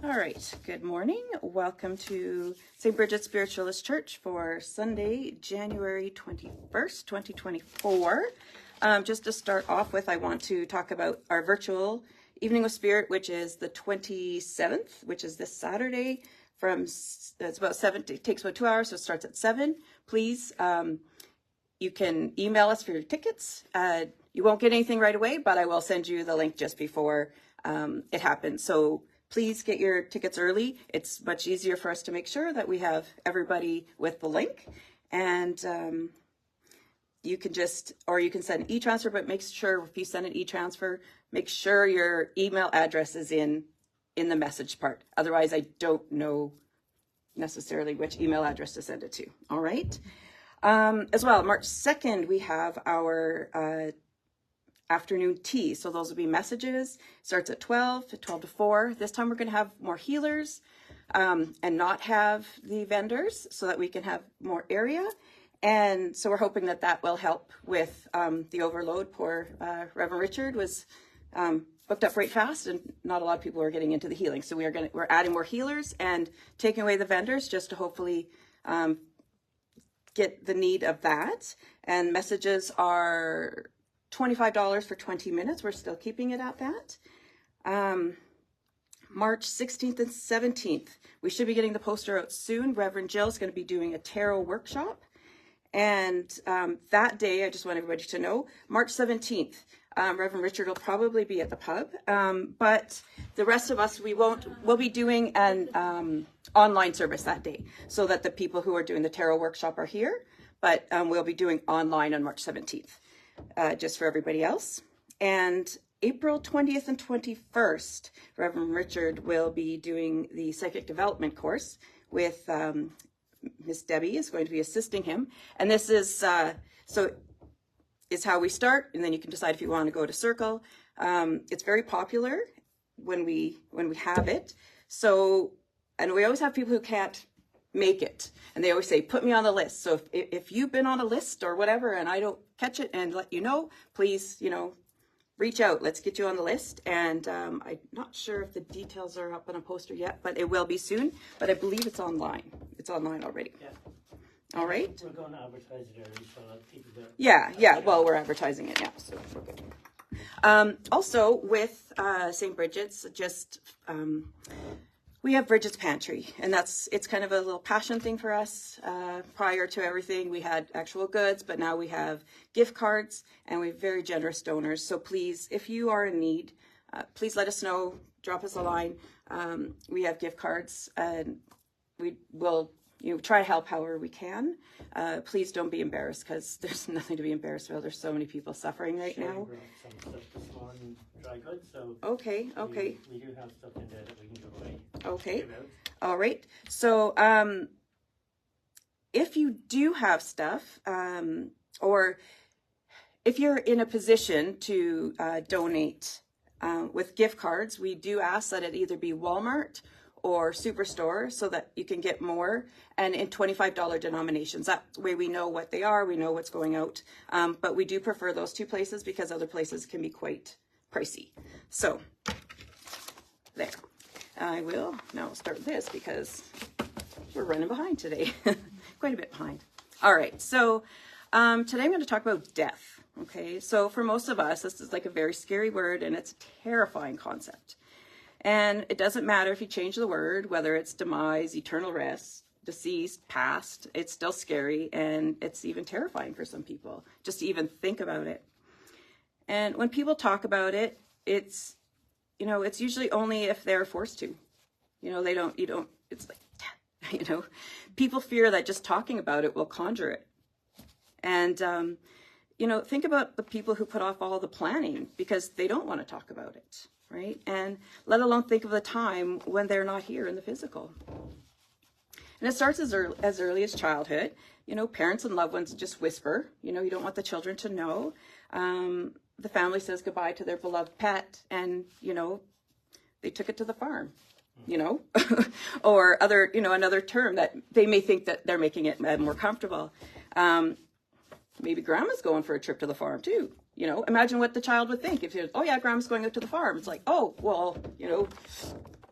All right, good morning. Welcome to St. Bridget Spiritualist Church for Sunday, January 21st, 2024. Just to start off with, I want to talk about our virtual Evening with Spirit, which is the 27th, which is this Saturday it's about 7, it takes about 2 hours, so it starts at 7. Please, you can email us for your tickets. You won't get anything right away, but I will send you the link just before it happens. So please get your tickets early. It's much easier for us to make sure that we have everybody with the link. And you can send an e-transfer, but make sure if you send an e-transfer, make sure your email address is in the message part. Otherwise, I don't know necessarily which email address to send it to. All right. As well, March 2nd, we have our afternoon tea. So those will be messages. Starts at 12 to 4. This time we're going to have more healers and not have the vendors so that we can have more area. And so we're hoping that will help with the overload. Poor Reverend Richard was booked up right fast, and not a lot of people are getting into the healing. So we're adding more healers and taking away the vendors just to hopefully get the need of that. And messages are $25 for 20 minutes. We're still keeping it at that. March 16th and 17th, we should be getting the poster out soon. Reverend Jill is going to be doing a tarot workshop. And that day, I just want everybody to know, March 17th, Reverend Richard will probably be at the pub. But the rest of us, we'll be doing an online service that day so that the people who are doing the tarot workshop are here. But we'll be doing online on March 17th. Just for everybody else. And April 20th and 21st, Reverend Richard will be doing the psychic development course with Miss Debbie is going to be assisting him. And this is, so it's how we start, and then you can decide if you want to go to Circle. It's very popular when we have it. So, and we always have people who can't make it, and they always say, put me on the list. So if you've been on a list or whatever and I don't catch it and let you know, please, reach out. Let's get you on the list. And I'm not sure if the details are up on a poster yet, but it will be soon. But I believe it's online. It's online already. Yeah. All right. We're going to advertise it early, so people get... Yeah. Well, we're advertising it now, so we're good. Also, with St. Bridget's, we have Bridget's Pantry, and it's kind of a little passion thing for us. Prior to everything, we had actual goods, but now we have gift cards, and we have very generous donors. So please, if you are in need, please let us know, drop us a line. We have gift cards, and we will try to help however we can. Please don't be embarrassed, because there's nothing to be embarrassed about. There's so many people suffering right now. Some stuff this morning, dry goods, so Okay. We do have stuff in there that we can give away. Okay. All right. So if you do have stuff, or if you're in a position to donate with gift cards, we do ask that it either be Walmart or Superstore so that you can get more, and in $25 denominations. That way we know what they are, we know what's going out. But we do prefer those two places because other places can be quite pricey. So there. I will now start this because we're running behind today. Quite a bit behind. All right, so today I'm going to talk about death. Okay, so for most of us, this is like a very scary word, and it's a terrifying concept. And it doesn't matter if you change the word, whether it's demise, eternal rest, deceased, past, it's still scary, and it's even terrifying for some people just to even think about it. And when people talk about it, it's usually only if they're forced to. It's like, people fear that just talking about it will conjure it. And, think about the people who put off all the planning because they don't want to talk about it, right? And let alone think of the time when they're not here in the physical. And it starts as early as childhood. Parents and loved ones just whisper. You don't want the children to know. The family says goodbye to their beloved pet, and, they took it to the farm, or other, another term that they may think that they're making it more comfortable. Maybe grandma's going for a trip to the farm too. Imagine what the child would think if he was, oh yeah, grandma's going out to the farm. It's like, oh, well,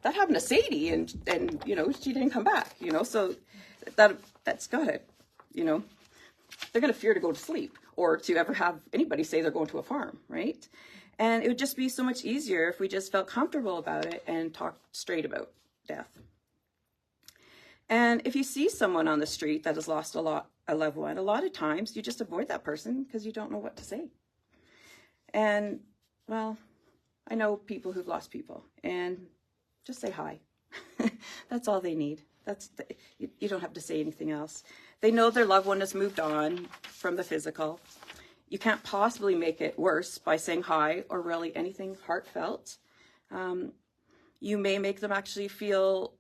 that happened to Sadie, and she didn't come back, so that's gotta, they're gonna fear to go to sleep or to ever have anybody say they're going to a farm, right? And it would just be so much easier if we just felt comfortable about it and talked straight about death. And if you see someone on the street that has lost a loved one, a lot of times you just avoid that person because you don't know what to say. And, well, I know people who've lost people, and just say hi. That's all they need. You don't have to say anything else. They know their loved one has moved on from the physical. You can't possibly make it worse by saying hi or really anything heartfelt. You may make them actually feel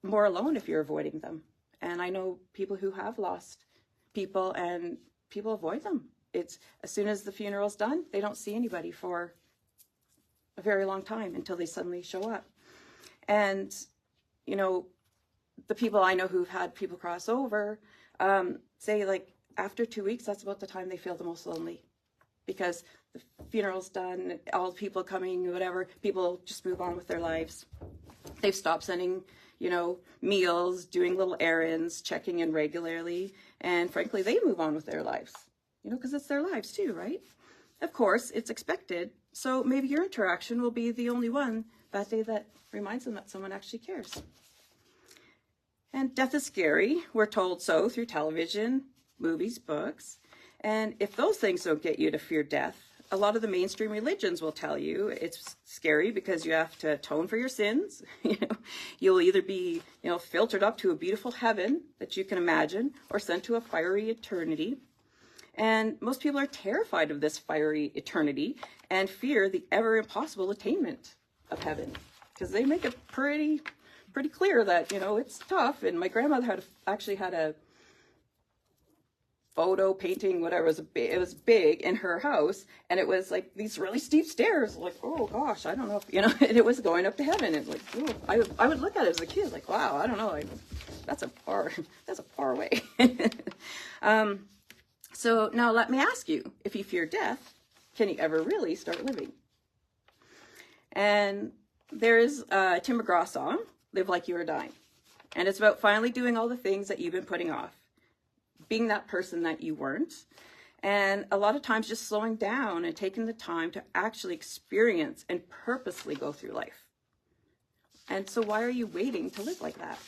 more alone if you're avoiding them. And I know people who have lost people, and people avoid them. It's as soon as the funeral's done, they don't see anybody for a very long time until they suddenly show up. And, the people I know who've had people cross over say, like, after 2 weeks, that's about the time they feel the most lonely, because the funeral's done, all the people coming, whatever, people just move on with their lives. They've stopped sending, meals, doing little errands, checking in regularly, and frankly, they move on with their lives, because it's their lives too, right? Of course, it's expected, so maybe your interaction will be the only one that day that reminds them that someone actually cares. And death is scary. We're told so through television, movies, books. And if those things don't get you to fear death, a lot of the mainstream religions will tell you it's scary because you have to atone for your sins. You'll either be, filtered up to a beautiful heaven that you can imagine, or sent to a fiery eternity. And most people are terrified of this fiery eternity and fear the ever impossible attainment of heaven, because they make it pretty clear that, it's tough. And my grandmother actually had a photo painting, whatever, it was big in her house, and it was like these really steep stairs, like, oh gosh, I don't know if, and it was going up to heaven, and like, oh, I would look at it as a kid, like, wow, I don't know, that's a far way. So now let me ask you, if you fear death, can you ever really start living? And there's a Tim McGraw song, Live Like You Are Dying. And it's about finally doing all the things that you've been putting off, being that person that you weren't. And a lot of times just slowing down and taking the time to actually experience and purposely go through life. And so why are you waiting to live like that?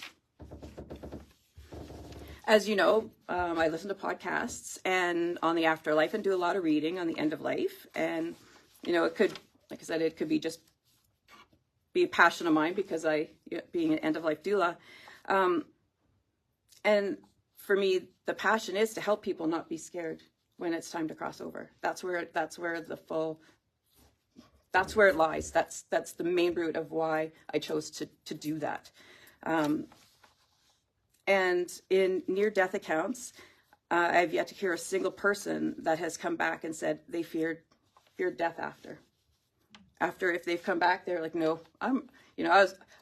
As you know, I listen to podcasts and on the afterlife, and do a lot of reading on the end of life. And, it could, like I said, it could be just be a passion of mine because being an end of life doula. And for me, the passion is to help people not be scared when it's time to cross over. That's where it lies. That's the main root of why I chose to do that. And in near-death accounts, I've yet to hear a single person that has come back and said they feared death after. After, if they've come back, they're like, no, I'm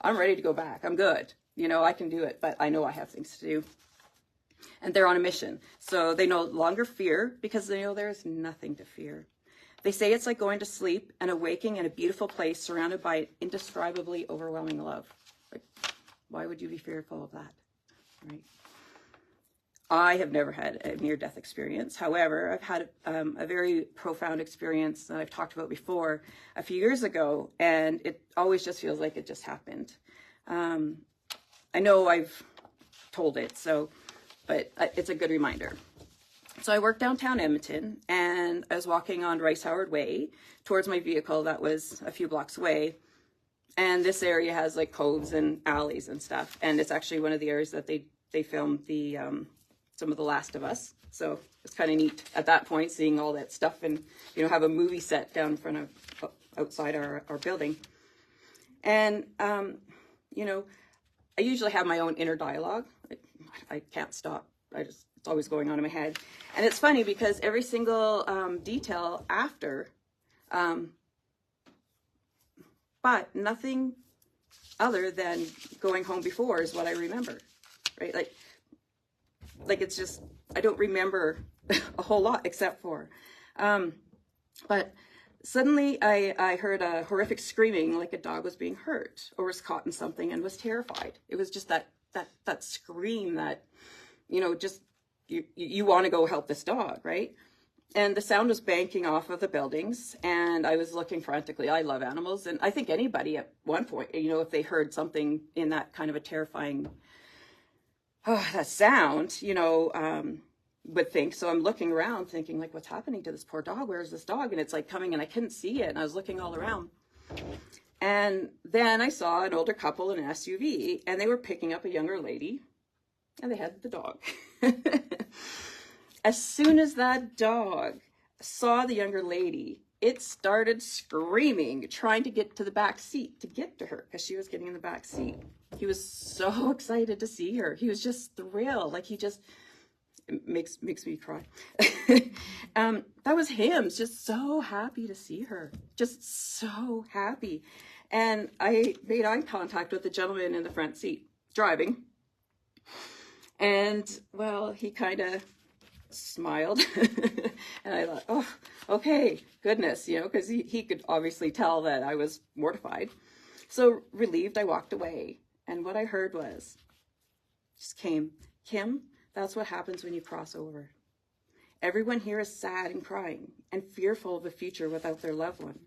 ready to go back. I'm good. I can do it, but I know I have things to do. And they're on a mission. So they no longer fear because they know there is nothing to fear. They say it's like going to sleep and awaking in a beautiful place surrounded by indescribably overwhelming love. Like, why would you be fearful of that? Right? I have never had a near-death experience. However, I've had a very profound experience that I've talked about before a few years ago, and it always just feels like it just happened. I know I've told it, but it's a good reminder. So I worked downtown Edmonton, and I was walking on Rice Howard Way towards my vehicle that was a few blocks away. And this area has like coves and alleys and stuff. And it's actually one of the areas that they filmed some of The Last of Us. So it's kind of neat at that point, seeing all that stuff and, have a movie set down in front of, outside our building. And, I usually have my own inner dialogue. I can't stop. It's always going on in my head. And it's funny because every single detail after, but nothing other than going home before is what I remember, right? Like it's just, I don't remember a whole lot except for, but suddenly I heard a horrific screaming, like a dog was being hurt or was caught in something and was terrified. It was just that scream that, just you want to go help this dog, right? And the sound was banking off of the buildings, and I was looking frantically. I love animals, and I think anybody at one point, if they heard something in that kind of a terrifying, that sound, would think. So I'm looking around thinking, like, what's happening to this poor dog? Where's this dog? And it's like coming, and I couldn't see it, and I was looking all around. And then I saw an older couple in an SUV, and they were picking up a younger lady, and they had the dog. As soon as that dog saw the younger lady, it started screaming, trying to get to the back seat to get to her because she was getting in the back seat. He was so excited to see her. He was just thrilled. Like, it makes me cry. That was him, just so happy to see her, just so happy. And I made eye contact with the gentleman in the front seat driving. And, well, he kind of smiled. And I thought, oh, okay, goodness, because he could obviously tell that I was mortified. So relieved, I walked away. And what I heard came, Kim, that's what happens when you cross over. Everyone here is sad and crying and fearful of the future without their loved one.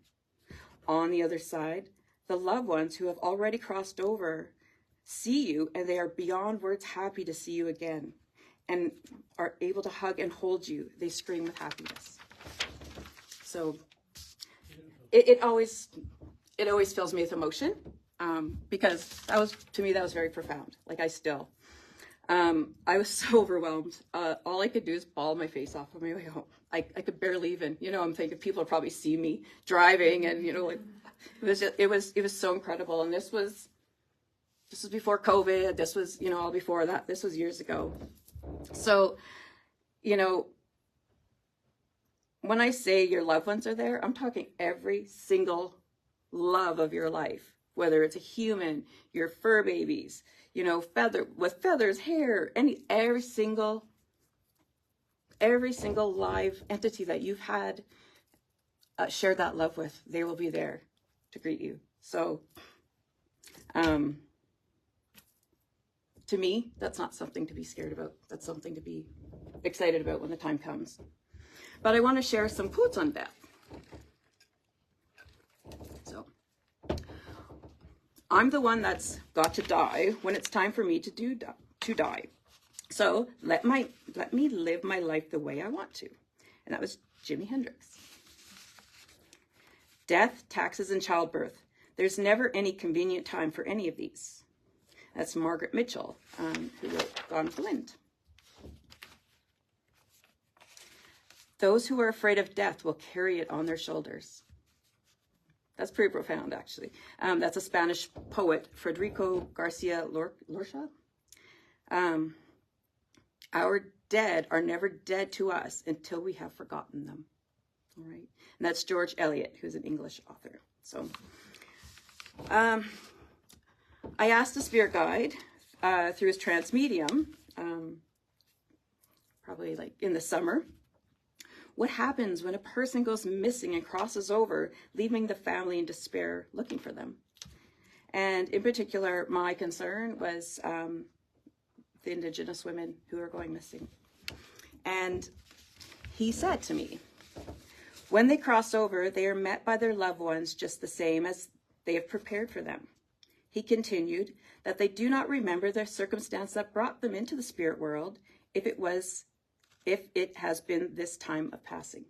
On the other side, the loved ones who have already crossed over see you, and they are beyond words happy to see you again and are able to hug and hold you. They scream with happiness. So it always fills me with emotion, because to me that was very profound. Like, I was so overwhelmed. All I could do is bawl my face off on my way home. I could barely even, I'm thinking people probably see me driving, and it was so incredible. And this was before COVID. This was, all before that. This was years ago. So, when I say your loved ones are there, I'm talking every single love of your life, whether it's a human, your fur babies, with feathers, hair, every single live entity that you've had shared that love with, they will be there to greet you. So, to me, that's not something to be scared about. That's something to be excited about when the time comes. But I want to share some quotes on death. So, I'm the one that's got to die when it's time for me to die. So let me live my life the way I want to. And that was Jimi Hendrix. Death, taxes, and childbirth. There's never any convenient time for any of these. That's Margaret Mitchell, who wrote Gone with the Wind. Those who are afraid of death will carry it on their shoulders. That's pretty profound, actually. That's a Spanish poet, Federico Garcia Lorca. Our dead are never dead to us until we have forgotten them. All right. And that's George Eliot, who's an English author. So, I asked a spirit guide through his trance medium, probably like in the summer, what happens when a person goes missing and crosses over, leaving the family in despair looking for them? And in particular, my concern was the Indigenous women who are going missing. And he said to me, when they cross over, they are met by their loved ones just the same as they have prepared for them. He continued that they do not remember the circumstance that brought them into the spirit world if it has been this time of passing.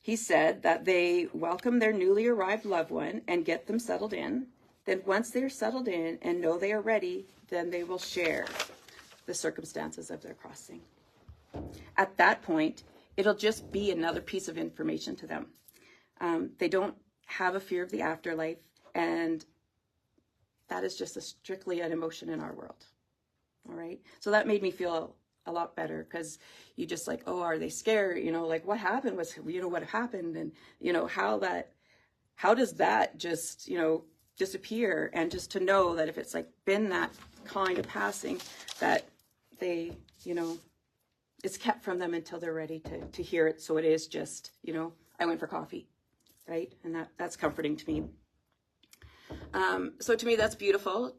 He said that they welcome their newly arrived loved one and get them settled in. Then once they're settled in and know they are ready, then they will share the circumstances of their crossing. At that point, it'll just be another piece of information to them. They don't have a fear of the afterlife, and that is just strictly an emotion in our world. All right. So that made me feel a lot better, because you just like, oh, are they scared? Like what happened was, what happened, and how does that just, disappear? And just to know that if it's like been that kind of passing, that they, it's kept from them until they're ready to hear it. So it is just, I went for coffee, right? And that's comforting to me. So to me, that's beautiful,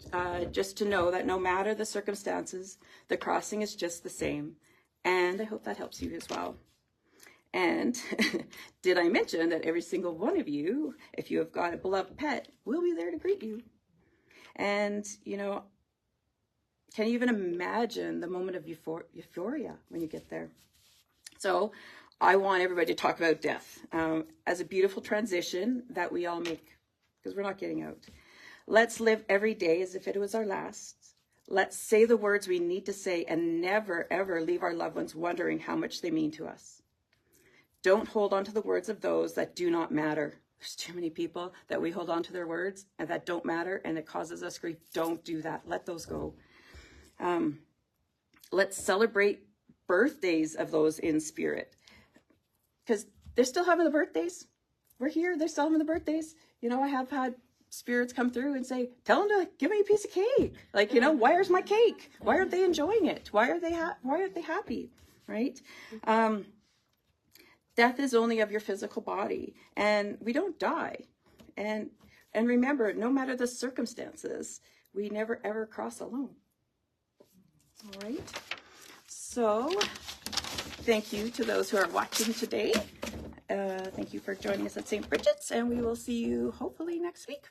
just to know that no matter the circumstances, the crossing is just the same. And I hope that helps you as well. And did I mention that every single one of you, if you have got a beloved pet, will be there to greet you? And, you know, can you even imagine the moment of euphoria when you get there? So I want everybody to talk about death as a beautiful transition that we all make, because we're not getting out. Let's live every day as if it was our last. Let's say the words we need to say and never, ever leave our loved ones wondering how much they mean to us. Don't hold on to the words of those that do not matter. There's too many people that we hold on to their words and that don't matter, and it causes us grief. Don't do that. Let those go. Let's celebrate birthdays of those in spirit, because they're still having the birthdays. We're here. They're still having the birthdays. You know, I have had spirits come through and say, tell them to give me a piece of cake. Like, you know, where's my cake? Why aren't they enjoying it? Why aren't they happy? Right? Death is only of your physical body, and we don't die. And remember, no matter the circumstances, we never ever cross alone. All right. So thank you to those who are watching today. Thank you for joining us at St. Bridget's, and we will see you hopefully next week.